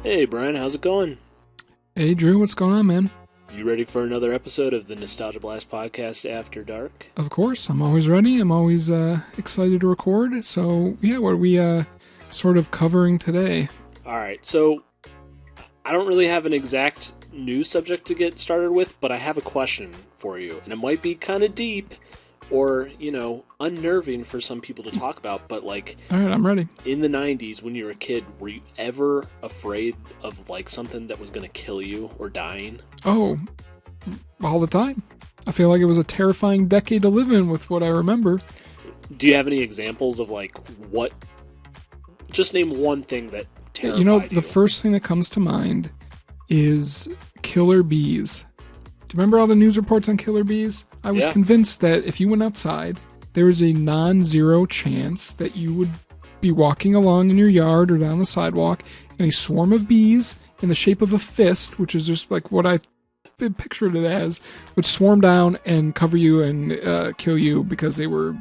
Hey Brian, how's it going? Hey Drew, what's going on, man? You ready for another episode of the Nostalgia Blast podcast After Dark? Of course, I'm always ready. I'm always excited to record. So yeah, what are we sort of covering today? Alright, so I don't really have an exact news subject to get started with, but I have a question for you. And it might be kind of deep or, unnerving for some people to talk about, but like All right, I'm ready. in the 90s when you were a kid, were you ever afraid of like something that was going to kill you or dying? Oh, all the time. I feel like it was a terrifying decade to live in with what I remember. Do you have any examples of like what just name one thing that You know, terrified the you? first thing that comes to mind is killer bees. Do you remember all the news reports on killer bees? I was Yeah. convinced that if you went outside, there was a non-zero chance that you would be walking along in your yard or down the sidewalk and a swarm of bees in the shape of a fist, which is just like what I pictured it as, would swarm down and cover you and kill you because they were,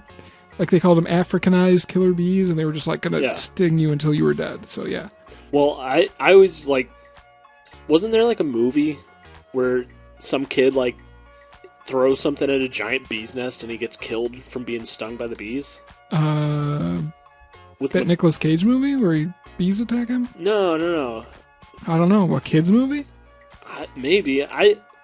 like they called them Africanized killer bees, and they were just like gonna Yeah. sting you until you were dead. So yeah. Well, I always like, wasn't there like a movie where some kid like throws something at a giant bee's nest and he gets killed from being stung by the bees? Uh, With that Nicolas Cage movie where bees attack him? no, no, no. I don't know. What kids movie? Maybe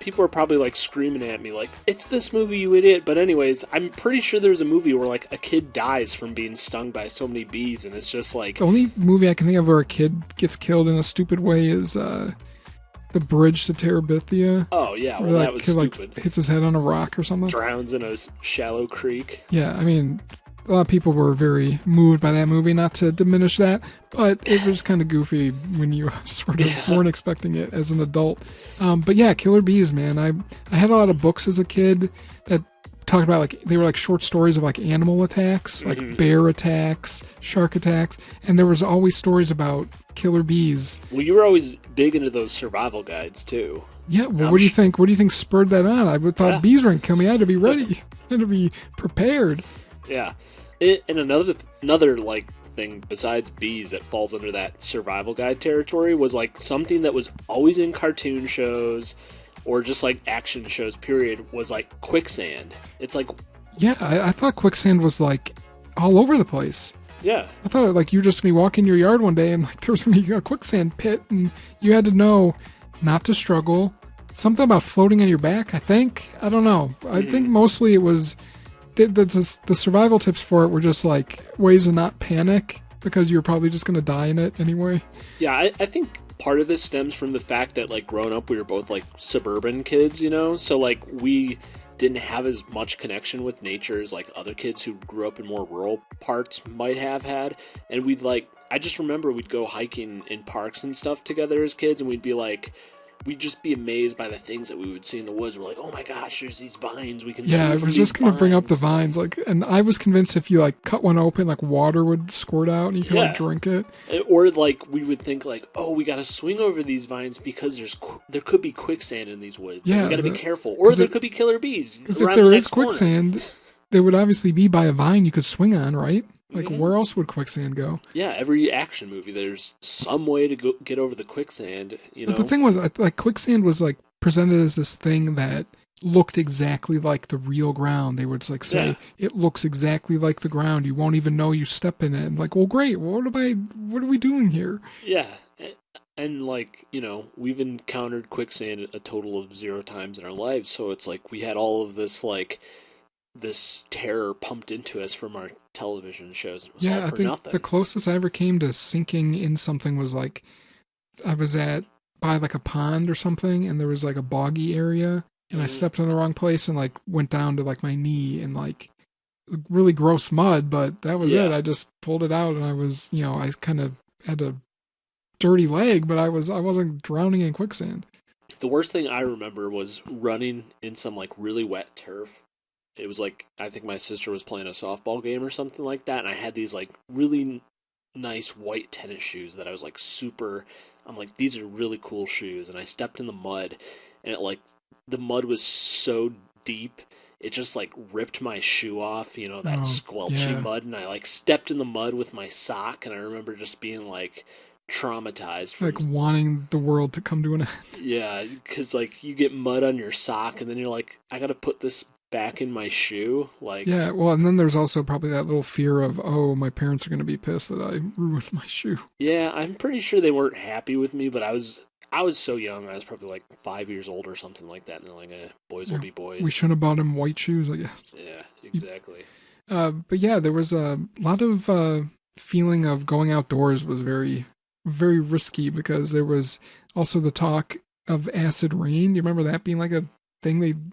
people are probably like screaming at me like it's this movie, you idiot. But anyways, I'm pretty sure there's a movie where like a kid dies from being stung by so many bees, and it's just like The only movie I can think of where a kid gets killed in a stupid way is The Bridge to Terabithia, oh yeah, where well that that was kid like stupid. hits his head on a rock or something. Drowns in a shallow creek. Yeah, I mean, a lot of people were very moved by that movie. Not to diminish that, but it was kind of goofy when you sort of Yeah. weren't expecting it as an adult. But yeah, killer bees, man. I had a lot of books as a kid that talked about, like, they were like short stories of like animal attacks, like Mhm. bear attacks, shark attacks, and there was always stories about killer bees. Well, you were always big into those survival guides too. Yeah, well, I'm what do you sh- think? What do you think spurred that on? I would thought Yeah. bees were gonna kill me. I had to be ready. I had to be prepared. Yeah. And another like thing besides bees that falls under that survival guide territory was like something that was always in cartoon shows or just like action shows period was like quicksand. It's like Yeah, I thought quicksand was like all over the place. yeah. I thought like you were just gonna be walking your yard one day and like there was gonna be a quicksand pit and you had to know not to struggle. Something about floating on your back, I think. I don't know. I think mostly it was the survival tips for it were just like ways to not panic because you were probably just gonna die in it anyway. Yeah, I think part of this stems from the fact that like growing up we were both like suburban kids, you know? So like we didn't have as much connection with nature as like other kids who grew up in more rural parts might have had. And we'd like I just remember we'd go hiking in parks and stuff together as kids and we'd just be amazed by the things that we would see in the woods. We're like, oh my gosh, there's these vines. We can Yeah, swing I from was these just gonna bring up the vines. vines, like, and I was convinced if you like cut one open, like water would squirt out and you could like Yeah. drink it. Or like we would think like, oh, we got to swing over these vines because there could be quicksand in these woods. And Yeah, we got to be the, careful. Or 'cause there it, could be killer bees because if around the there is next corner. quicksand, there would obviously be by a vine you could swing on, right? Like, Mhm. where else would quicksand go? Yeah, every action movie, there's some way to get over the quicksand. You But the know. thing was, like, quicksand was like presented as this thing that looked exactly like the real ground. They would like Yeah. say it looks exactly like the ground. You won't even know you step in it. And like, well, great. What are we doing here? Yeah. And like we've encountered quicksand a total of 0 times in our lives, so it's like we had all of this like this terror pumped into us from our television shows, and it was all Yeah, I for think the nothing. closest I ever came to sinking in something was like I was at by like a pond or something, and there was like a boggy area, and I Mhm. stepped in the wrong place and like went down to like my knee and like really gross mud, but that was it. Yeah. I just pulled it out, and I was, I kind of had a dirty leg, but I wasn't drowning in quicksand. The worst thing I remember was running in some like really wet turf. It was like I think my sister was playing a softball game or something like that, and I had these like really nice white tennis shoes that I was like super. I'm like, these are really cool shoes, and I stepped in the mud, and it like the mud was so deep, it just like ripped my shoe off. That Oh squelchy yeah, mud, and I like stepped in the mud with my sock, and I remember just being like traumatized Like from. wanting the world to come to an end. Yeah, because like you get mud on your sock, and then you're like, I gotta put this back in my shoe. Yeah, Like, well, and then there's also probably that little fear of, oh, my parents are going to be pissed that I ruined my shoe. yeah, I'm pretty sure they weren't happy with me, but I was so young. I was probably like 5 years old or something like that, and they're like, boys will Yeah, be we boys. shouldn't have bought him white shoes, I guess. Yeah, exactly. But yeah, there was a lot of feeling of going outdoors was very, very risky because there was also the talk of acid rain. Do you remember that being like a thing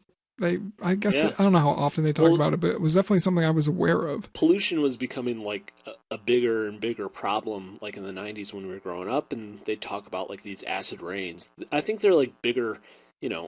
I guess I Yeah. don't know how often they talk Well, about it, but it was definitely something I was aware of. pollution was becoming like a bigger and bigger problem like in the 90s when we were growing up, and they talk about like these acid rains. I think they're like bigger,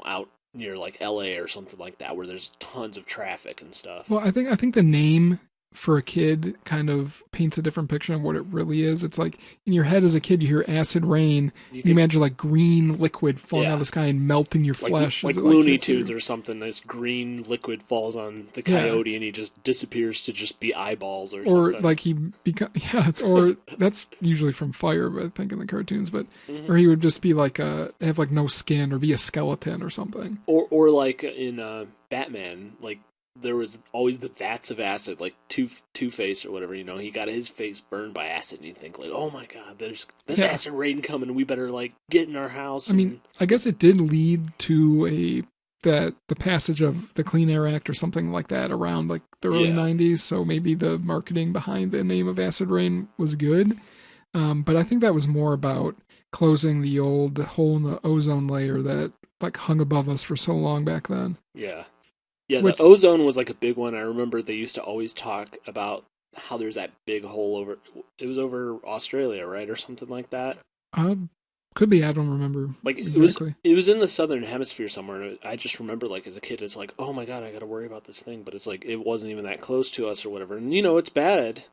out near like LA or something like that where there's tons of traffic and stuff. Well, I think the name for a kid kind of paints a different picture of what it really is. It's like in your head as a kid, you hear acid rain, You and you think, imagine like green liquid falling out of yeah, the sky and melting your like flesh as like it like Looney hits Tunes you. or something. This green liquid falls on the Yeah, coyote and he just disappears to just be eyeballs or or something. like he become yeah, or that's usually from fire, but I think in the cartoons, but Hmm. or he would just be like have like no skin or be a skeleton or something. Or like in Batman, like there was always the vats of acid, like Two Face or whatever. He got his face burned by acid, and you think like, oh my god, there's Yeah, acid rain coming. We better like get in our house I mean, and I guess it did lead to the passage of the Clean Air Act or something like that around like the early yeah, 90s. So maybe the marketing behind the name of Acid Rain was good. But I think that was more about closing the old hole in the ozone layer that like hung above us for so long back then. yeah, yeah. The Which ozone was like a big one. I remember they used to always talk about how there's that big hole over. It was over Australia, right, or something like that. uh, could be, I don't remember Like it was exactly. it was in the southern hemisphere somewhere. And I just remember like as a kid, it's like, oh my god, I got to worry about this thing, but it's like it wasn't even that close to us or whatever. And it's bad,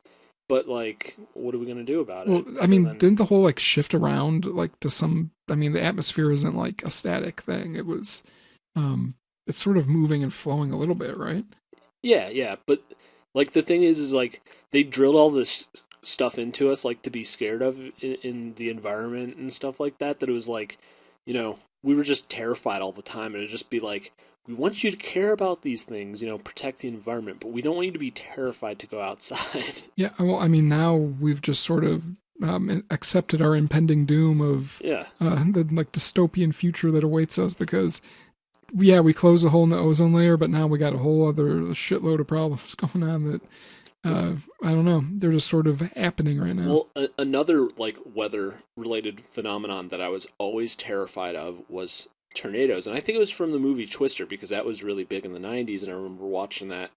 but like, what are we gonna do about Well, it I other mean, than didn't the whole like shift around like to some? I mean, the atmosphere isn't like a static thing. It was, um, it's sort of moving and flowing a little bit, right? yeah, yeah. But like the thing is like they drilled all this stuff into us like to be scared of in the environment and stuff like that. That it was like, we were just terrified all the time, and it'd just be like. We want you to care about these things, protect the environment, but we don't want you to be terrified to go outside. Yeah. Well, I mean, now we've just sort of accepted our impending doom of Yeah. the like dystopian future that awaits us because yeah, we closed a hole in the ozone layer, but now we got a whole other shitload of problems going on that I don't know. They're just sort of happening right now. Well, another like weather related phenomenon that I was always terrified of was tornadoes, and I think it was from the movie Twister because that was really big in the '90s, and I remember watching that,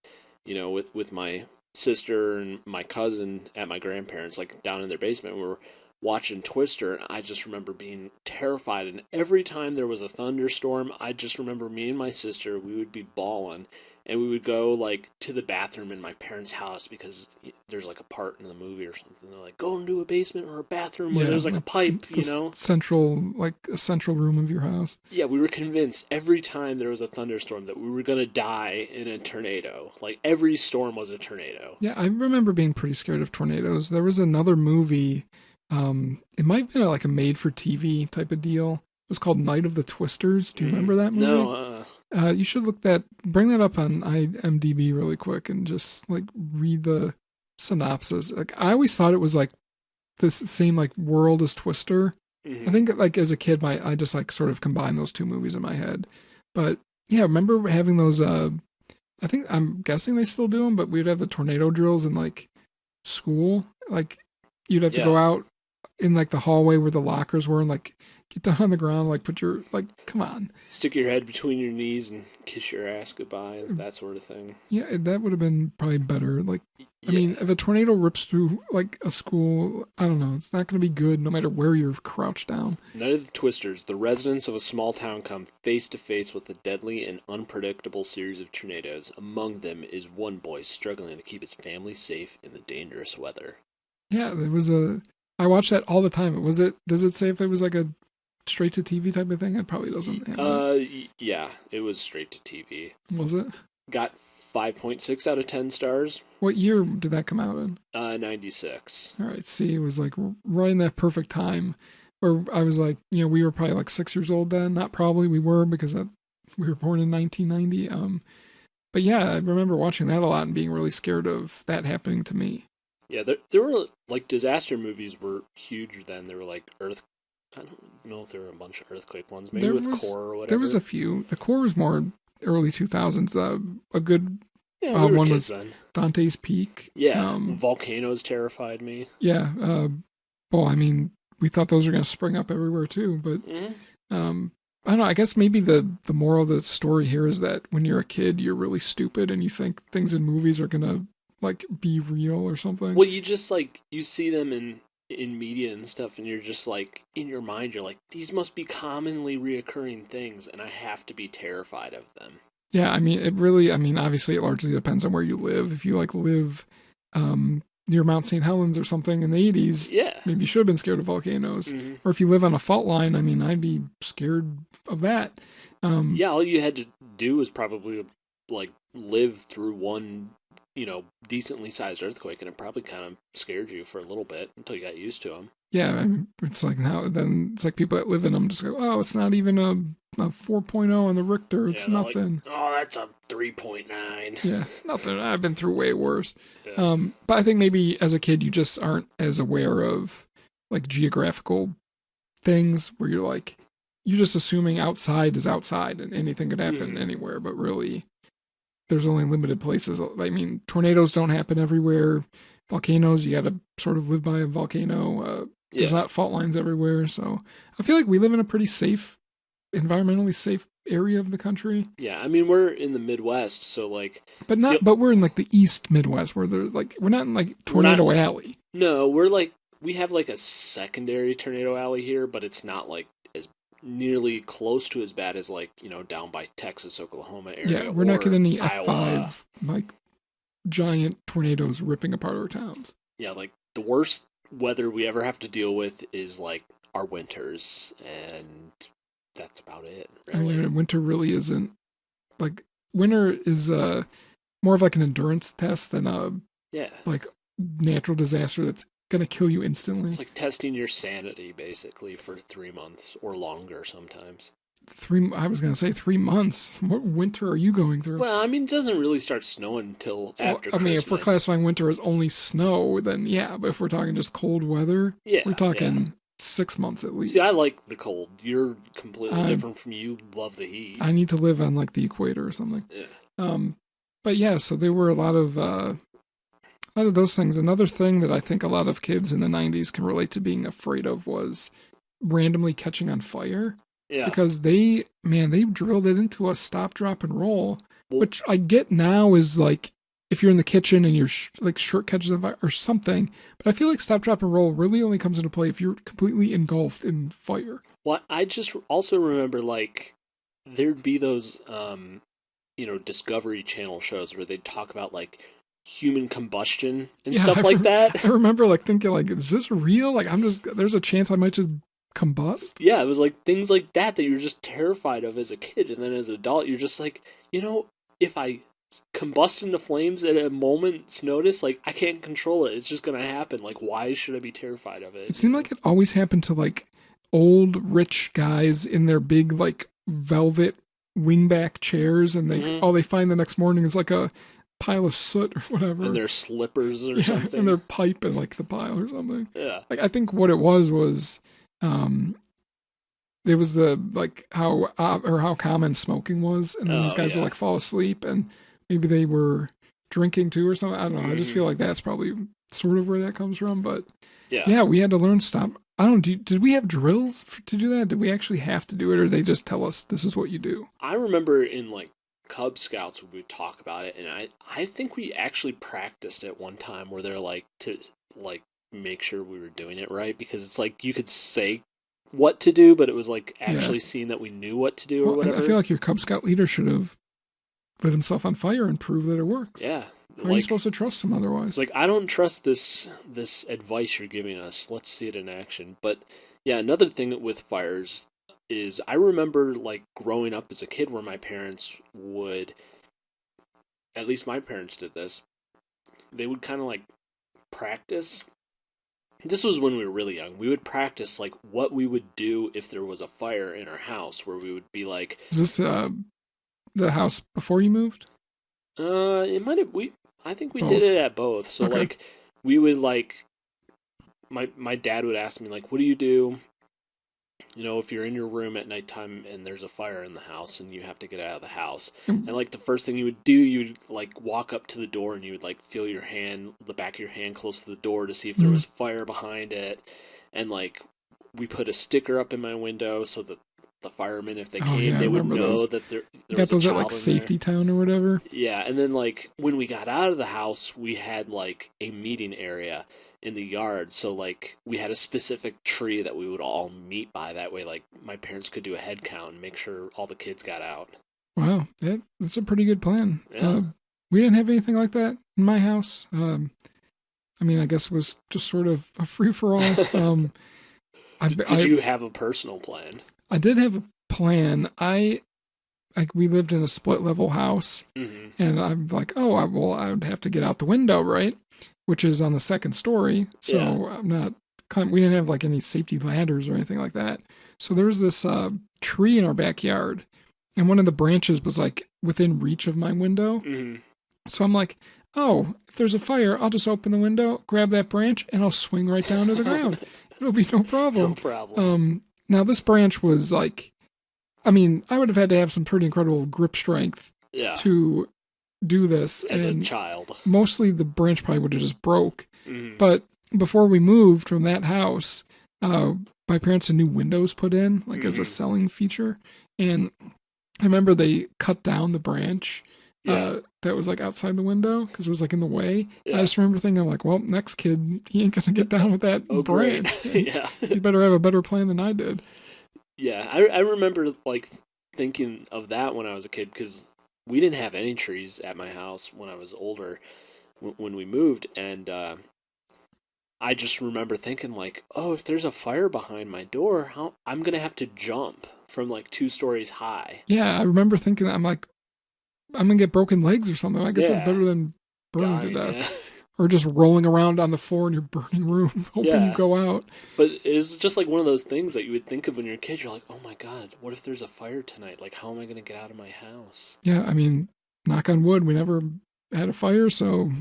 with my sister and my cousin at my grandparents, like down in their basement. We were watching Twister, and I just remember being terrified. And every time there was a thunderstorm, I just remember me and my sister, we would be bawling, and we would go like to the bathroom in my parents' house because there's like a part in the movie or something. They're like, go into a basement or a bathroom where Yeah, there's like a like pipe, the central, like a central room of your house. Yeah, we were convinced every time there was a thunderstorm that we were gonna die in a tornado. Like every storm was a tornado. Yeah, I remember being pretty scared of tornadoes. There was another movie. It might have been like a made-for-TV type of deal. It was called Night of the Twisters. Do you remember that movie? No, You should bring that up on IMDb really quick and just like read the synopsis. Like I always thought it was like this same like world as Twister. I mhm. think like as a kid, I just like sort of combined those two movies in my head. But yeah, I remember having those. I think I'm guessing they still do them, but we'd have the tornado drills in like school. Like you'd have to Yeah. go out in like the hallway where the lockers were and like get down on the ground, like put your like come on. Stick your head between your knees and kiss your ass goodbye, that sort of thing. Yeah, that would have been probably better. Like I Yeah. mean, if a tornado rips through like a school, I don't know, it's not going to be good no matter where you're crouched down. Night of the Twisters, the residents of a small town come face to face with a deadly and unpredictable series of tornadoes. Among them is one boy struggling to keep his family safe in the dangerous weather. Yeah, there was a. I watched that all the time. Was it? Does it say if it was like a straight to TV type of thing? It probably doesn't have that. Yeah, it was straight to TV. Was it? Got 5.6 out of 10 stars. What year did that come out in? 96. All right, see, it was like right in that perfect time. Or I was like, we were probably like 6 years old then. Not probably, we were because we were born in 1990. But yeah, I remember watching that a lot and being really scared of that happening to me. Yeah, there were like disaster movies were huge then. There were like Earth. I don't know if there were a bunch of earthquake ones, maybe There with was Core or there was whatever. a few. The core was more early 2000s. A good Yeah, we were one kids was then. Dante's Peak. Yeah, volcanoes terrified me. Yeah. Well, I mean, we thought those were going to spring up everywhere too, but Hmm. um, I don't know. I guess maybe the moral of the story here is that when you're a kid, you're really stupid and you think things in movies are gonna like be real or something. Well, you just like you see them in media and stuff, and you're just like in your mind, you're like, these must be commonly reoccurring things, and I have to be terrified of them. Yeah, I mean, it really. I mean, obviously, it largely depends on where you live. If you like live near Mount St. Helens or something in the 80s, Yeah. maybe you should have been scared of volcanoes. Hmm. Or if you live on a fault line, I mean, I'd be scared of that. Um, Yeah, all you had to do was probably like live through one, decently sized earthquake, and it probably kind of scared you for a little bit until you got used to them. yeah, I mean, it's like now then it's like people that live in them just go, oh, it's not even a 4.0 on the Richter. Yeah, It's they're like, nothing. oh, that's a 3.9. Yeah, nothing. I've been through way worse. Yeah. But I think maybe as a kid you just aren't as aware of like geographical things where you're just assuming outside is outside and anything could happen Mhm. anywhere, but really there's only limited places. I mean, tornadoes don't happen everywhere. Volcanoes, you got to sort of live by a volcano. There's Yeah. not fault lines everywhere, so I feel like we live in a pretty safe, environmentally safe area of the country. Yeah, I mean, we're in the Midwest, so like, But you not. But we're in like the East Midwest, where they're like we're not in like we're not, Tornado Alley. no, we're like, we have like a secondary tornado alley here, but it's not like as nearly close to as bad as like, down by Texas, Oklahoma Yeah, area we're not or getting any Iowa. F5 like giant tornadoes ripping apart our towns. Yeah, like the worst weather we ever have to deal with is like our winters, and that's about it, I really. mean, winter really isn't like winter is more of like an endurance test than a Yeah. like natural disaster that's gonna kill you instantly. It's like testing your sanity basically for 3 months or longer sometimes. I was gonna say 3 months. What winter are you going through? Well, I mean, it doesn't really start snowing until Well, after I mean, if we're Christmas. classifying winter as only snow, then yeah. But if we're talking just cold weather, Yeah, we're yeah. talking 6 months at See, I least. like the cold. You're completely I different from you. Love the heat. I need to live on like the equator or something. Yeah. Um, but yeah, so there were a lot of those things. Another thing that I think a lot of kids in the 90s can relate to being afraid of was randomly catching on fire Yeah. because they drilled it into a stop, drop, and roll, Well, which I get now is like if you're in the kitchen and your like shirt catches on fire or something. But I feel like stop, drop, and roll really only comes into play if you're completely engulfed in fire. well, I just also remember like there'd be those Discovery Channel shows where they'd talk about like human combustion and Yeah, stuff like that. I remember like thinking like, is this real? Like there's a chance I might just combust. Yeah, it was like things like that you were just terrified of as a kid, and then as an adult, you're just like, if I combust into flames at a moment's notice, like I can't control it. It's just gonna happen. Like, why should I be terrified of it? It seemed like it always happened to like old rich guys in their big like velvet wingback chairs, and Mhm. all they find the next morning is like a pile of soot or whatever. And their slippers or yeah, something. and their pipe in like the pile or something. Yeah. Like I think what it was um it was the like how or how common smoking was, and then these Oh guys yeah. would like fall asleep, and maybe they were drinking too or something. I don't know. I just Mhm. feel like that's probably sort of where that comes from. But Yeah. yeah, we had to learn stop. I don't. Did we have drills to do that? Did we actually have to do it, or did they just tell us this is what you do? I remember in like Cub Scouts we would talk about it, and I think we actually practiced it one time where they're like to like make sure we were doing it right, because it's like you could say what to do, but it was like Yeah. actually seeing that we knew what to do or Well, whatever. I feel like your Cub Scout leader should have lit himself on fire and proved that it works. Yeah. How are you supposed to trust him otherwise? It's like, I don't trust this advice you're giving us. Let's see it in action. But yeah, another thing with fires is I remember like growing up as a kid where my parents would at least my parents did this. They would kind of like practice. This was when we were really young. We would practice like what we would do if there was a fire in our house, where we would be like, Is this the house before you moved? it might have I think we Both. did it at both. So Okay. like we would like my dad would ask me like, what do you do? You know, if you're in your room at nighttime and there's a fire in the house and you have to get out of the house, and like the first thing you would do, you would like walk up to the door and you would like feel your hand, the back of your hand close to the door to see if there was fire behind it, and like we put a sticker up in my window so that the firemen, if they Oh, came, yeah, I they would remember know those. that there You got was a those at child like in Safety there. Town or whatever. Yeah, and then like when we got out of the house, we had like a meeting area in the yard. So like we had a specific tree that we would all meet by. That way, like my parents could do a head count and make sure all the kids got out. Wow, that's a pretty good plan. Yeah. We didn't have anything like that in my house. I mean, I guess it was just sort of a free for all. Did you have a personal plan? I did have a plan. We lived in a split level house, Hmm. and I'm like, oh, I would have to get out the window, right? Which is on the second story. So Yeah. I'm not. We didn't have like any safety ladders or anything like that. So there was this tree in our backyard, and one of the branches was like within reach of my window. Hmm. So I'm like, oh, if there's a fire, I'll just open the window, grab that branch, and I'll swing right down to the ground. It'll be no No problem. problem. Now this branch was like, I mean, I would have had to have some pretty incredible grip strength Yeah. to do this, As a and child. mostly the branch probably would have just broke. Hmm. But before we moved from that house, my parents had new windows put in, like as a Mhm. selling feature, and I remember they cut down the branch Yeah. that was like outside the window because it was like in the way. Yeah. I just remember thinking, like, well, next kid, he ain't gonna get down with that Oh, great. branch. Yeah. He better have a better plan than I did. Yeah. I remember like thinking of that when I was a kid because we didn't have any trees at my house when I was older when we moved, and I just remember thinking like, oh, if there's a fire behind my door, I'm gonna have to jump from like 2 stories high. Yeah, I remember thinking, I'm like, I'm gonna get broken legs or something. I guess that's Yeah. better than burning to Dying, death, yeah. or just rolling around on the floor in your burning room, hoping you Yeah. go out. But it's just like one of those things that you would think of when you're a kid. You're like, oh my god, what if there's a fire tonight? Like, how am I gonna get out of my house? Yeah, I mean, knock on wood, we never had a fire, so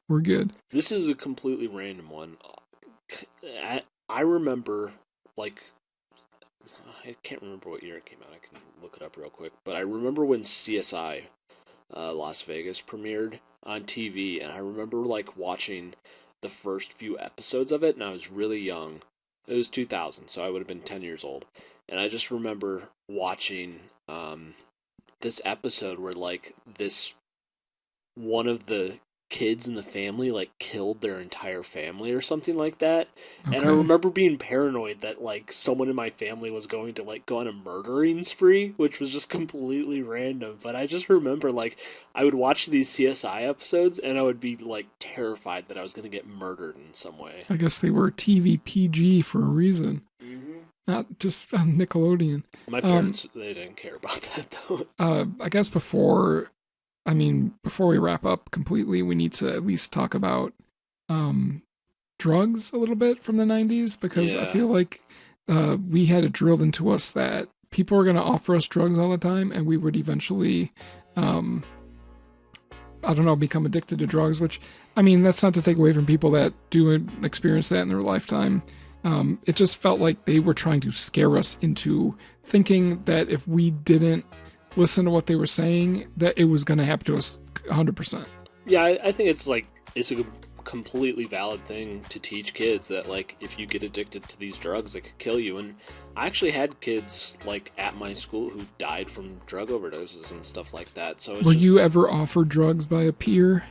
we're good. This is a completely random one. I remember, like, I can't remember what year it came out. I can look it up real quick. But I remember when CSI Las Vegas premiered on TV, and I remember, like, watching the first few episodes of it, and I was really young. It was 2000, so I would have been 10 years old. And I just remember watching this episode where, like, this one of the kids in the family like killed their entire family or something like that. And I Okay. remember being paranoid that like someone in my family was going to like go on a murdering spree, which was just completely random. But I just remember like I would watch these CSI episodes and I would be like terrified that I was going to get murdered in some way. I guess they were TV PG for a reason, not just on Nickelodeon. My parents, they didn't care about that though. I guess before we wrap up completely, we need to at least talk about drugs a little bit from the 90s, because I Yeah. feel like we had it drilled into us that people were going to offer us drugs all the time, and we would eventually, I don't know, become addicted to drugs, which, I mean, that's not to take away from people that do experience that in their lifetime. It just felt like they were trying to scare us into thinking that if we didn't listen to what they were saying, that it was going to happen to us 100%. Yeah, I think it's like it's a completely valid thing to teach kids that like if you get addicted to these drugs, it could kill you. And I actually had kids like at my school who died from drug overdoses and stuff like that. So it's Were just, you ever offered drugs by a peer?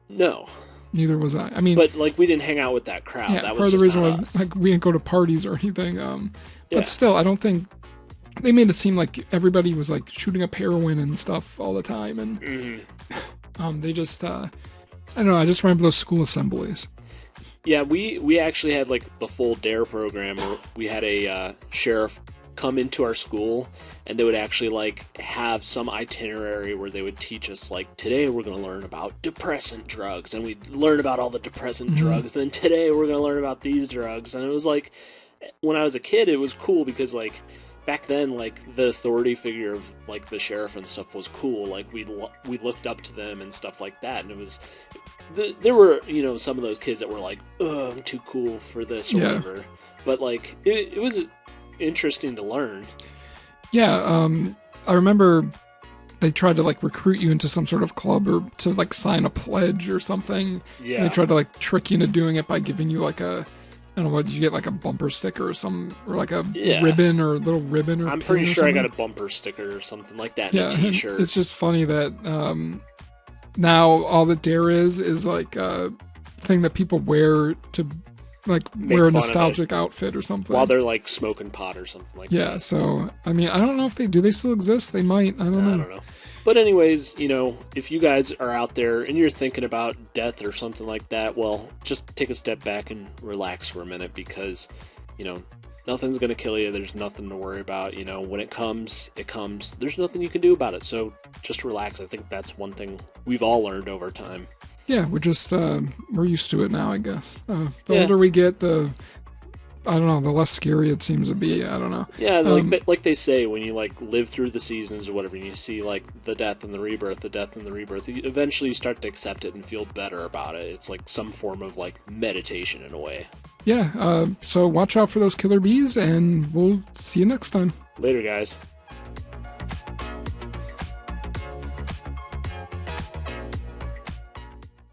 no, Neither was I. I mean, but like we didn't hang out with that crowd. yeah, That part of the was just reason not was us. like we didn't go to parties or anything. Yeah. But still, I don't think they made it seem like everybody was like shooting up heroin and stuff all the time, and Mhm. they just I don't know. I just remember those school assemblies. Yeah, we actually had like the full DARE program where we had a sheriff come into our school, and they would actually like have some itinerary where they would teach us like, today we're going to learn about depressant drugs, and we'd learn about all the depressant drugs, and then today we're going to learn about these drugs. And it was like, when I was a kid, it was cool because like back then, like the authority figure of like the sheriff and stuff was cool. Like we looked up to them and stuff like that, and it was there were, you know, some of those kids that were like, "Oh, I'm too cool for this," or whatever. But like it was interesting to learn. Yeah, I remember they tried to like recruit you into some sort of club or to like sign a pledge or something. Yeah, and they tried to like trick you into doing it by giving you like a, I don't know, what did you get, like a bumper sticker or some, or like a ribbon or a little ribbon or I'm pin pretty or sure I something? got a bumper sticker or something like that, Yeah, and a t-shirt. it's just funny that now all that Dare is like a thing that people wear to like Make wear a fun of nostalgic outfit or something. while they're like smoking pot or something like that. Yeah, so I mean, I don't know if they still exist. They might. I don't know. But anyways, you know, if you guys are out there and you're thinking about death or something like that, well, just take a step back and relax for a minute, because, you know, nothing's going to kill you. There's nothing to worry about. You know, when it comes, it comes. There's nothing you can do about it. So just relax. I think that's one thing we've all learned over time. Yeah, we're just we're used to it now, I guess. The older we get, the less scary it seems to be. I don't know. Yeah, like they say, when you like live through the seasons or whatever, and you see like the death and the rebirth, eventually you start to accept it and feel better about it. It's like some form of like meditation in a way. Yeah. So watch out for those killer bees, and we'll see you next time. Later, guys.